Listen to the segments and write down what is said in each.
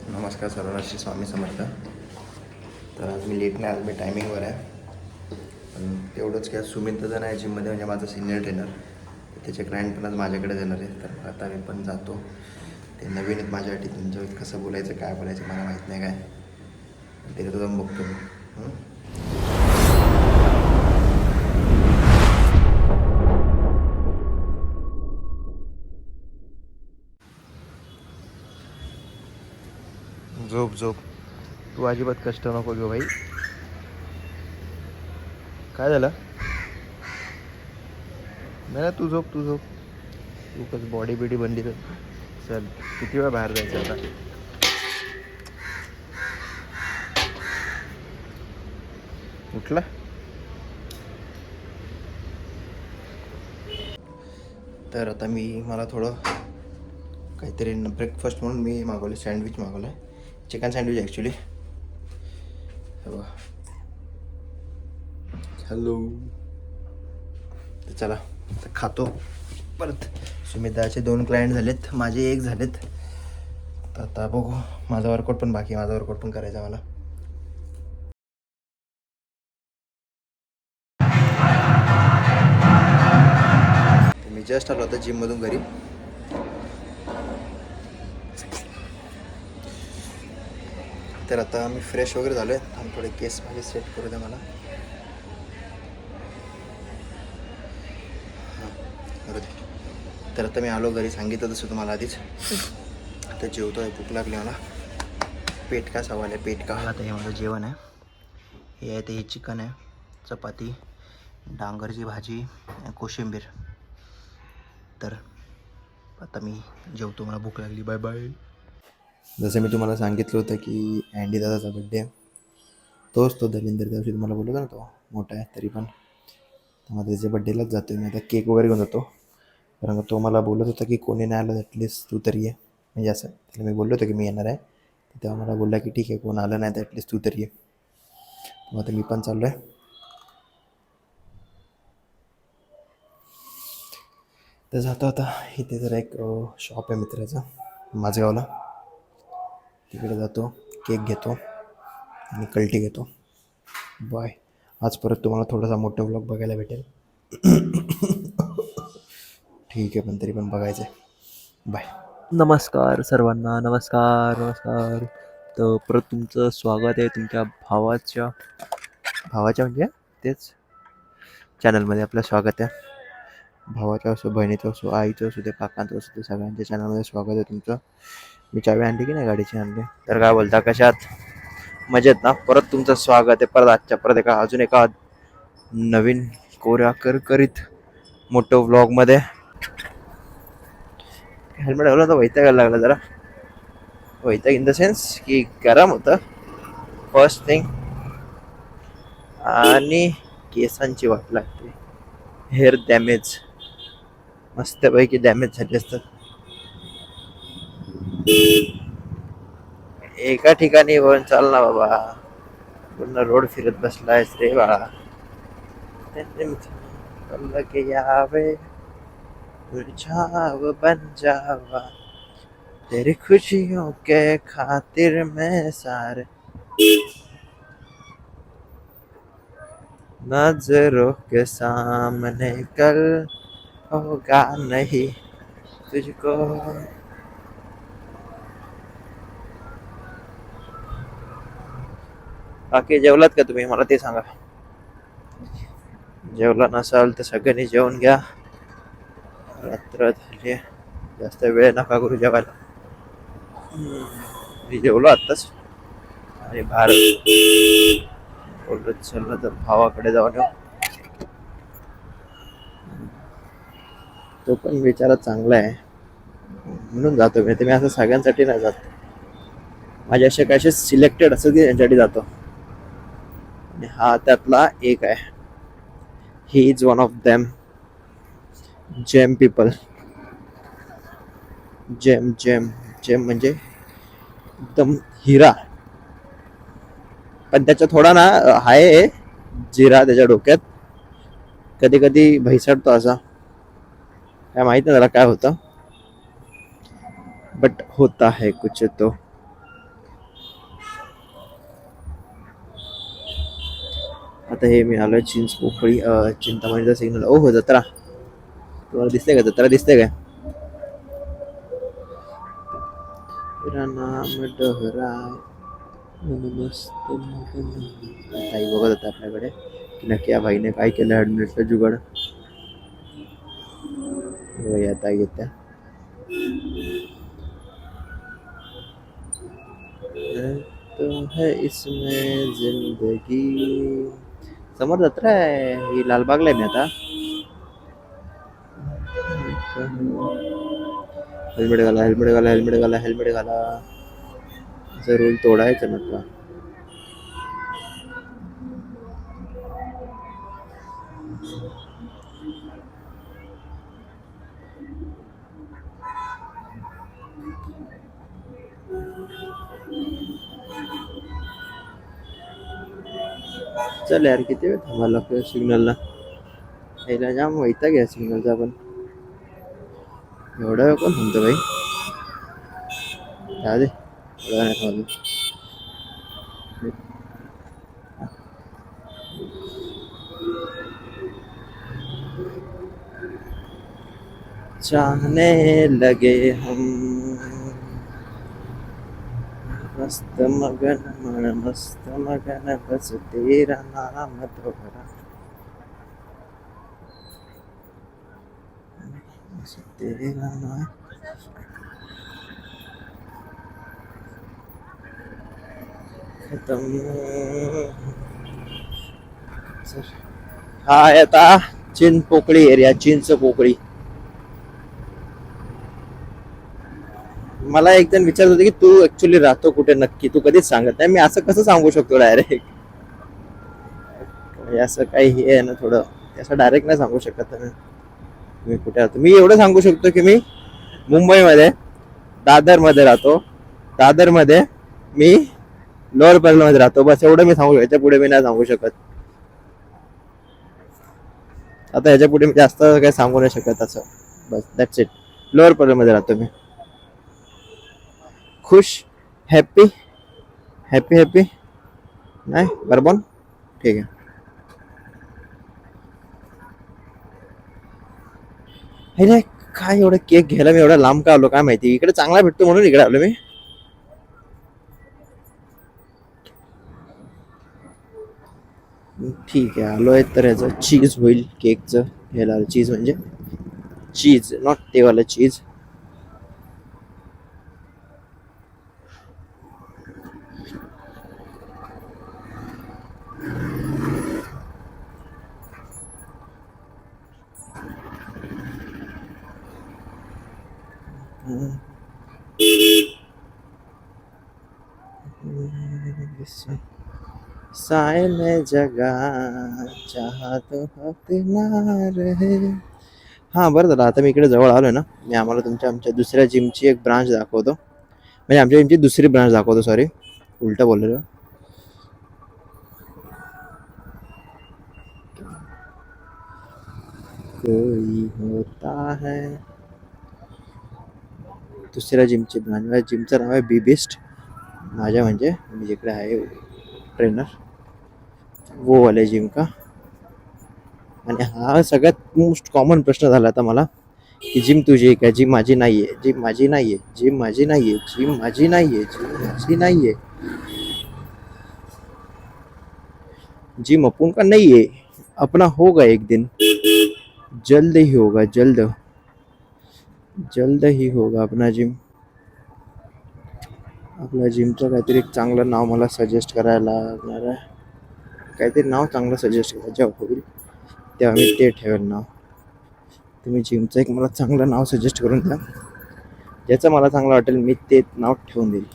नमस्कार सर्वांना, श्री स्वामी समर्थ. तर आज मी लेट नाही, आज मी टायमिंगवर आहे. पण तेवढंच की आज सुमित जण आहे जिममध्ये, म्हणजे माझा सिनियर ट्रेनर. त्याचे क्लायंट पण आज माझ्याकडे जाणार आहे. तर आता मी पण जातो. ते नवीन आहेत माझ्यासाठी, त्यांच्यावर कसं बोलायचं काय बोलायचं मला माहीत नाही काय. ते तर जाऊन बघतो मी. झोप झोप, तू अजिबात कष्ट नको घेऊ भाई. काय झालं? नाही, तू झोप तू झोप. तू कसं बॉडी बिडी बनली तर चल. किती वेळ बाहेर जायचं आता? उठला? तर आता मला थोडं काहीतरी ब्रेकफास्ट म्हणून मी मागवलं, सँडविच मागवलं आहे. Chicken sandwich actually. हॅलो. तर चला आता खातो. परत सुमिताचे 2 क्लायंट झालेत, माझे 1 झालेत. तर आता बघू. माझा वर्कआउट पण बाकी आहे, माझा वर्कआउट पण करायचा मला. मी जस्ट आलो होतो जिममधून घरी. तर आता मी फ्रेश वगैरे झालो आहे आणि थोडे केस माझे सेट करू द्या मला. तर आता मी आलो घरी, सांगितलं तसं तुम्हाला आधीच. आता जेवतो आहे, भूक लागली मला. पेटका सवाल आहे, पेटका. आता हे माझं जेवण आहे. हे आहे, ते हे चिकन आहे, चपाती, डांगरची भाजी, कोशिंबीर. तर आता मी जेवतो, मला भूक लागली. Bye bye. जसं मी तुम्हाला सांगितलं होतं की अँडी दादाचा बड्डे आहे. तोच तो दलिंदर दिवशी तुम्हाला बोललो ना, तो मोठा आहे तरी पण. तर मला त्याच्या बड्डेलाच जातो आहे मी. आता केक वगैरे घेऊन जातो. कारण तो मला बोलत होता की कोणी नाही आलं ॲटलिस्ट तू तरी ये. म्हणजे असं त्याला मी बोललो होतो की मी येणार आहे. तेव्हा मला बोलला की ठीक आहे, कोण आलं नाही तर ॲटलिस्ट तू तरी ये. मग आता मी पण चाललो आहे. तर जातो आता. इथे जरा एक शॉप आहे मित्राचा माझगावला, तिकडे जातो, केक घेतो आणि कल्टी घेतो. बाय. आज परत तुम्हाला थोडासा मोठा व्लॉग बघायला भेटेल. ठीक आहे, पण तरी पण बघायचं आहे. बाय. नमस्कार सर्वांना, नमस्कार नमस्कार. तर परत तुमचं स्वागत आहे तुमच्या भावाच्या म्हणजे तेच चॅनलमध्ये आपलं स्वागत आहे. भावाचं असो, बहिणीचं असो, आईचं असो, ते काकांचं असो, ते सगळ्यांच्या चॅनलमध्ये स्वागत आहे तुमचं. मी चावी आणली की नाही गाडीची आणली. तर काय बोलता, कशात? मजेत ना? परत तुमचं स्वागत आहे परत आजच्या परत अजून एका नवीन कोऱ्या करकरीत मोठं व्लॉगमध्ये. हेल्मेट घालून तर वैतागायला लागला जरा. वैताग इन द सेन्स की गरम होतं फर्स्ट थिंग, आणि केसांची वाट लागते. हेअर डॅमेज, मस्तपैकी डॅमेज झाले असतात. एका ठिकाणी होऊन चाल ना बाबा, पूर्ण रोड फिरत बसलायस रे बाळा. के यावे छाव बन जावा, तेरी खुशियों के खातिर मैं सारे नजरों के सामने कल होगा नहीं तुझको. बाकी जेवलात का तुम्ही? मला ते सांगा. जेवला नसाल तर सगळ्यांनी जेवून घ्या. रात्र झाली, जास्त वेळ नका करू जेवायला. मी जेवलो आत्ताच आणि बाहेर बोलत चाललं तर भावाकडे जाऊन येऊ. तो पण विचार चांगला आहे म्हणून जातो मी. मी असं सगळ्यांसाठी नाही जात. माझे असे काही सिलेक्टेड असं की त्यांच्यासाठी जातो, आणि हा त्यातला एक आहे. He is one of them. Gem people. Gem gem gem म्हणजे एकदम हिरा, पण त्याच्या थोडा ना आहे जिरा त्याच्या डोक्यात. कधी कधी भैसडतो असा, काय माहित नाही त्याला काय होतं, बट होता है कुछ तो. आता हे मी आलोय चिंचपोकळी चिंतामणीचा सिग्नल. ओ हो, जत्रा तुम्हाला दिसते का? जत्रा दिसते काय? तेरा नाम डोहराय मस्त मगन. ताई बघत होता आपल्याकडे की नक्की या भाईने काय केलं ॲडमिटचं जुगाड. हो, या ताई येत्या. तो है इसमें जिंदगी. समोर जत्रा आहे ही, लालबागला आहे मी आता. हेल्मेट घाला, हेल्मेट घाला, हेल्मेट घाला, हेल्मेट घाला. असं रूल तोडायचं नका. चल यार, किती वेळ थांबायला लागतो सिग्नलला? यायला जाम वैताग घ्या सिग्नलचा. आपण एवढा वेळ कोण थांबतो भाई? जाऊ दे, एवढा नाही थांबलो. चाहने लगे हम मस्त मगन मन मस्त मगन बस तेरा नाम दोहरा. बस तेरा नाम. खतम. हा आहे आता चिंचपोकळी एरिया. चिंचपोकळी. मला एक जण विचारत होते की तू ऍक्च्युली राहतो कुठे नक्की, तू कधीच सांगत नाही. मी असं कसं सांगू शकतो डायरेक्ट? असं काही हे आहे ना थोडं, असं डायरेक्ट नाही सांगू शकत मी कुठे राहतो. मी एवढं सांगू शकतो की मी मुंबईमध्ये दादर मध्ये राहतो. दादर मध्ये मी लोअर परेल मध्ये राहतो. बस एवढं मी सांगू शकतो. याच्या पुढे मी नाही सांगू शकत. आता ह्याच्या पुढे मी जास्त काही सांगू नाही शकत असं. बस दॅट्स इट. लोअर परेल मध्ये राहतो मी. खुश, हॅपी, हॅपी हॅपी नाही बरोबर. ठीक आहे. हे काय एवढं केक घ्यायला मी एवढा लांब का आलो काय माहिती. इकडे चांगला भेटतो म्हणून इकडे आलो मी. ठीक आहे, आलोय तर याचं चीज होईल केकचं घ्यायला. चीज म्हणजे चीज, नॉट ते वाला चीज. साय में जगा चाहा तो हक ना रहे. हा बरं झालं आता मी इकडे जवळ आलोय ना. मी आमच्या दुसऱ्या जिमची एक ब्रांच दाखवतो. म्हणजे आमच्या जिमची दुसरी ब्रांच दाखवतो. सॉरी, उलट बोललो. कोई होता है दुसऱ्या जिमची ब्रांच. माझ्या जिमचं नाव आहे बी बेस्ट. माझ्या म्हणजे मी जिकडे आहे ट्रेनर वो वाले जिम का. आणि हा सगळ्यात मोस्ट कॉमन प्रश्न झाला आता मला की जिम तुझी आहे का? जिम माझी नाहीये. जिम माझी नाहीये. जिम माझी नाहीये. जिम माझी नाहीये. जिम माझी नाहीये. जिम अपन का नहीं है, अपना होगा एक दिन. जल्द ही होगा. जल्द जल्द ही होगा अपना जिम. आपल्या जिमचं काहीतरी एक चांगलं नाव मला सजेस्ट करायला लागणार आहे. काहीतरी नाव चांगलं सजेस्ट करा. जेव्हा होईल तेव्हा मी ते ठेवेल नाव. तुम्ही जिमचं एक मला चांगलं नाव सजेस्ट करून द्या. ज्याचं मला चांगलं वाटेल मी ते नाव ठेवून देईल.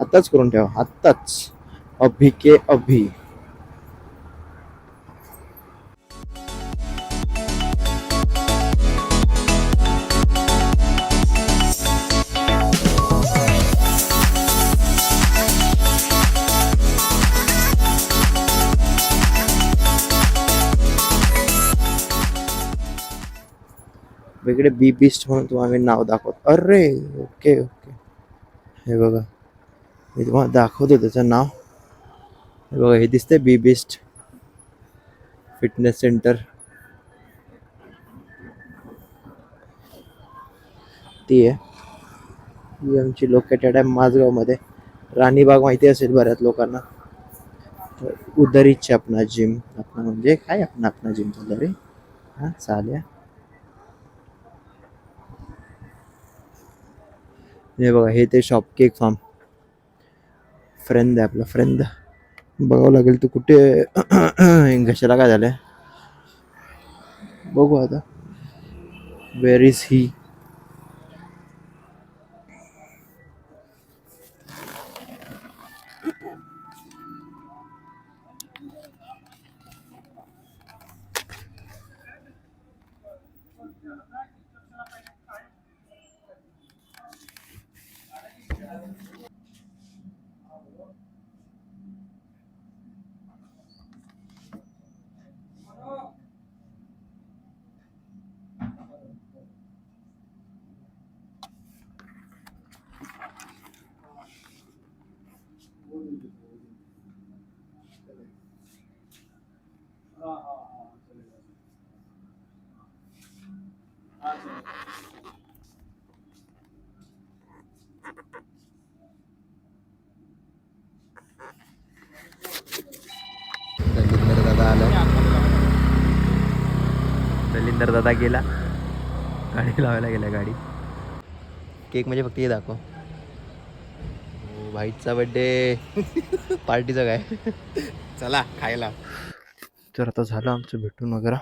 आत्ताच करून ठेवा. आत्ताच. अभी के अभी. वेगळे बी बिस्ट म्हणून तुम्हाला मी नाव दाखवतो. अरे ओके ओके. हे बघा मी तुम्हाला दाखवतो त्याचं नाव. हे बघा हे दिसतंय बी बिस्ट. फिटनेस सेंटर ती आहे. ही आमची लोकेटेड आहे माझगावमध्ये. राणीबाग माहिती असेल बऱ्याच लोकांना. तर उधर ही अपना जिम, अपना म्हणजे काय अपना अपना जिम झालं रे. हा चालेल. हे बघा, हे ते शॉप केक फार्म. फ्रेंड आहे आपला फ्रेंड. बघावं लागेल तू कुठे घशाला काय झालंय बघू आता. वेर इज ही. दलिंदर दादा आला. दलिंदर दादा गेला, गाडी लावायला गेला. गाडी केक म्हणजे फक्त हे दाखव. भाईचा बड्डे. पार्टीचं काय. चला खायला. तर आता झालं आमचं भेटून वगैरे.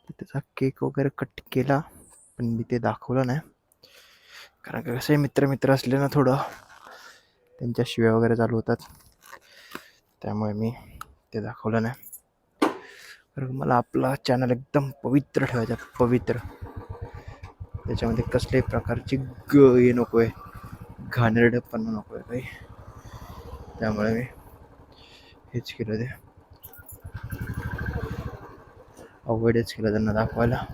त्याचा केक वगैरे कट केला, पण मी ते दाखवलं नाही. कारण का कसं मित्र मित्र असले ना, थोडं त्यांच्या शिव्या वगैरे चालू होतात, त्यामुळे मी ते दाखवलं नाही. कारण मला आपला चॅनल एकदम पवित्र ठेवायचा, पवित्र. त्याच्यामध्ये कसल्याही प्रकारची हे नको आहे, घाणेरडेपणा नको आहे काही. त्यामुळे मी हेच केलं, ते अवॉइडच केलं त्यांना दाखवायला.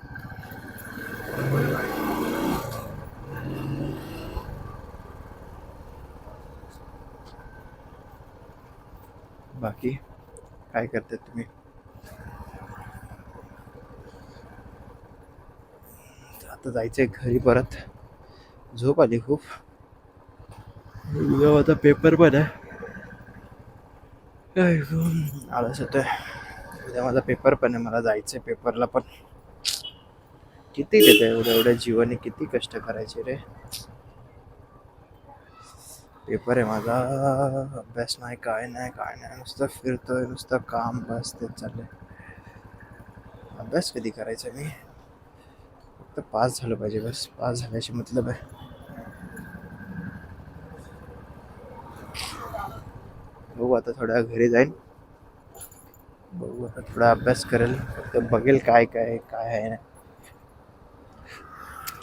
बाकी काय करते तुम्ही. आता जायचंय घरी परत. झोप आली खूप. उद्या आता पेपर पण आहे. आळस येतोय. उद्या माझा पेपर पण आहे, मला जायचंय पेपरला पण. किती देत एवढ्या एवढ्या जीवाने किती कष्ट करायचे रे. पेपर आहे माझा, अभ्यास नाही काय नाही काय नाही, नुसतं फिरतोय, नुसतं काम, बस तेच चाललंय. अभ्यास कधी करायचा मी. फक्त पास झालं पाहिजे, बस. पास झाल्याशी मतलब आहे. बघू आता थोड्या घरी जाईन. बघू आता थोडा अभ्यास करेल, फक्त बघेल काय काय काय आहे.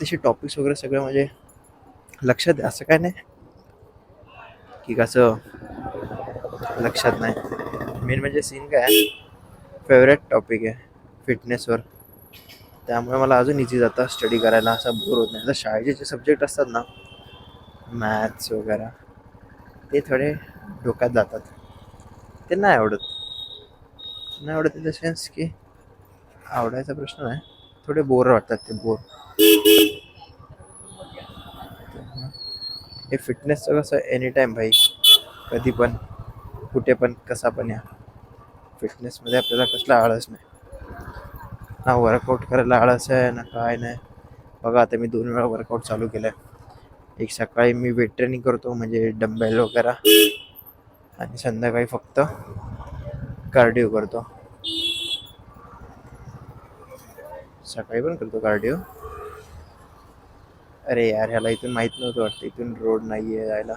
तसे टॉपिक्स वगैरे सगळं म्हणजे लक्षात आहे, असं काय नाही की कसं लक्षात नाही. मेन म्हणजे सीन काय, फेवरेट टॉपिक आहे फिटनेसवर. त्यामुळे मला अजून इझी जातं स्टडी करायला, असं बोर होत नाही. आता शाळेचे जे सब्जेक्ट असतात ना, मॅथ्स वगैरे, ते थोडे डोक्यात जातात. ते नाही आवडत. नाही आवडत इन द सेन्स की आवडायचा प्रश्न नाही, थोडे बोर वाटतात ते, बोर. हे फिटनेसचं कसं एनी टाईम भाई, कधी पण कुठे पण कसा पण या. फिटनेसमध्ये आपल्याला कसला आळस नाही, ना वर्कआउट करायला आळस आहे ना काय नाही. बघा आता मी 2 वेळा वर्कआउट चालू केलं आहे. एक सकाळी मी वेट ट्रेनिंग करतो, म्हणजे डंबेल वगैरे, आणि संध्याकाळी फक्त कार्डिओ करतो. सकाळी पण करतो कार्डिओ. अरे यार, ह्याला इथून माहित नव्हतं वाटतं, इथून रोड नाही आहे जायला.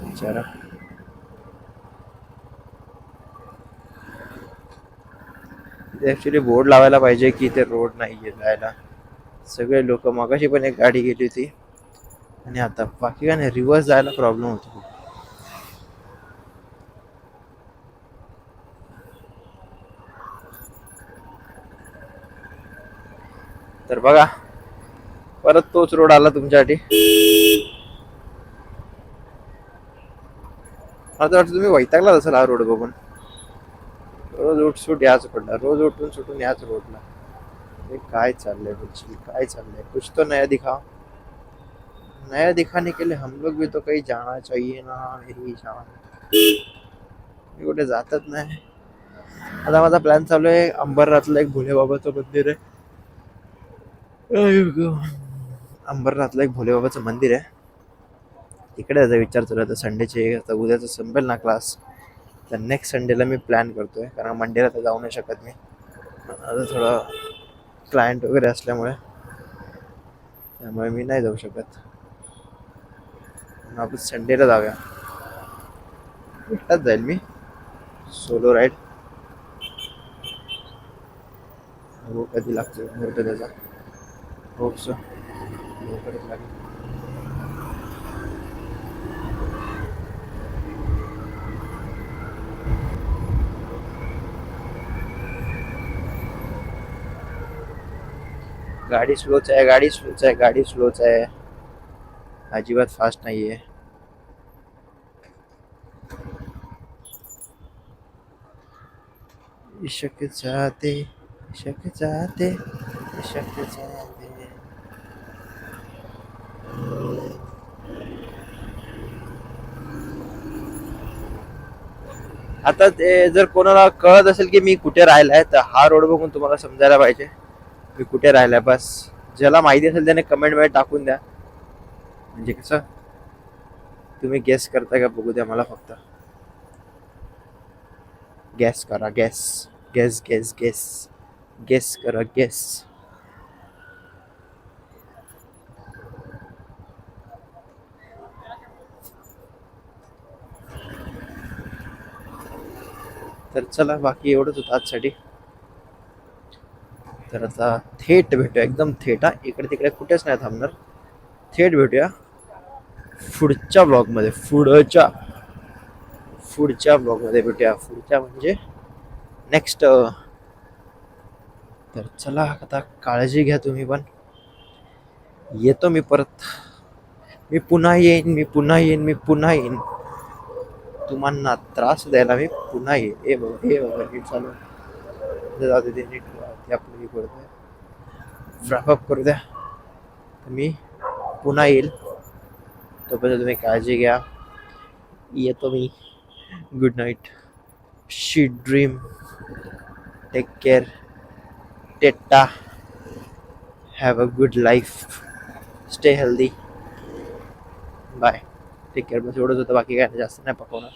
विचारा. ॲक्च्युली बोर्ड लावायला पाहिजे की इथे रोड नाही आहे जायला. सगळे लोक, मगाशी पण एक गाडी गेली होती, आणि आता बाकी काय नाही, रिव्हर्स जायला प्रॉब्लेम होतो. तर बघा, परत तोच रोड आला तुमच्यासाठी. मला तर वाटतं तुम्ही वैतागला असेल हा रोड बघून. रोज उठसूट याच पडला, रोज उठून सुटून याच रोडला. हे काय चाललंय बुच्ची, काय चाललंय? कुछ तो नया दिखाओ. नया दिखाने के लिए हम लोग भी तो कहीं जाना चाहिए ना मेरी जान. मी कुठे जातच नाही. आता माझा प्लॅन चालू आहे, अंबरनाथला एक भोले बाबाचं मंदिर आहे. अंबरनाथला एक भोले बाबाचं मंदिर आहे, तिकडे याचा विचार चालू आहे. संडेचे आता उद्याचं संपेल ना क्लास, तर नेक्स्ट संडेला मी प्लॅन करतोय, कारण मंडेला तर जाऊ नाही शकत मी. आता थोडं क्लायंट वगैरे असल्यामुळे त्यामुळे मी नाही जाऊ शकत. आपण संडेला जाऊया. एकटाच जाईल मी, सोलो राईड. हो कधी लागतो मुहूर्त त्याचा. होप सो लवकरच लागेल. गाडी स्लोच आहे, गाडी स्लोच आहे, गाडी स्लोच आहे, अजिबात फास्ट नाहीये. इश्क चाहते, इश्क चाहते, इश्क चाहते. आता ते जर कोणाला कळत असेल की मी कुठे राहिलाय, तर हा रोड बघून तुम्हाला समजायला पाहिजे मी कुठे राहिलाय. बस ज्याला माहिती असेल त्याने कमेंट मध्ये टाकून द्या, म्हणजे कसं तुम्ही गेस करताय का बघू द्या मला. फक्त गॅस करा, gas gas gas gas gas करा, गॅस. तर चला, बाकी एवढंच होतं आजसाठी. तर आता थेट भेटूया, एकदम थेट. इकडे तिकडे कुठेच नाही थांबणार. थेट भेटूया पुढच्या ब्लॉगमध्ये. पुढच्या ब्लॉगमध्ये भेटूया. पुढच्या म्हणजे नेक्स्ट. तर चला, आता काळजी घ्या तुम्ही पण. येतो मी परत. मी पुन्हा येईन, मी पुन्हा येईन, मी पुन्हा येईन. तुम्हाला त्रास द्यायला मी पुन्हा येईन. हे बघा नीट चालू जाऊ दे, नीट ते आपलं हे करू द्या, रॅपअप करू द्या. मी पुन्हा येईल, तोपर्यंत तुम्ही काळजी घ्या. येतो मी. Good night, sweet dream, take care, tata, have a good life, stay healthy, bye, take care. बस एवढंच होतं, बाकी काय जास्त नाही पकवणार.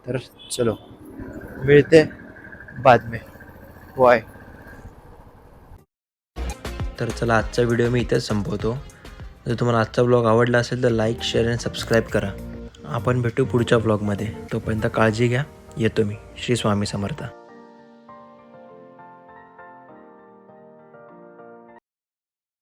तर चलो, मिळते बाद में. वाय. तर चला, आजचा व्हिडिओ मी इथेच संपवतो. जर तुम्हाला आजचा ब्लॉग आवडला असेल तर लाईक, शेअर आणि सबस्क्राईब करा. आपण भेटू पुढच्या ब्लॉगमध्ये. तोपर्यंत काळजी घ्या. येतो मी. श्री स्वामी समर्थ.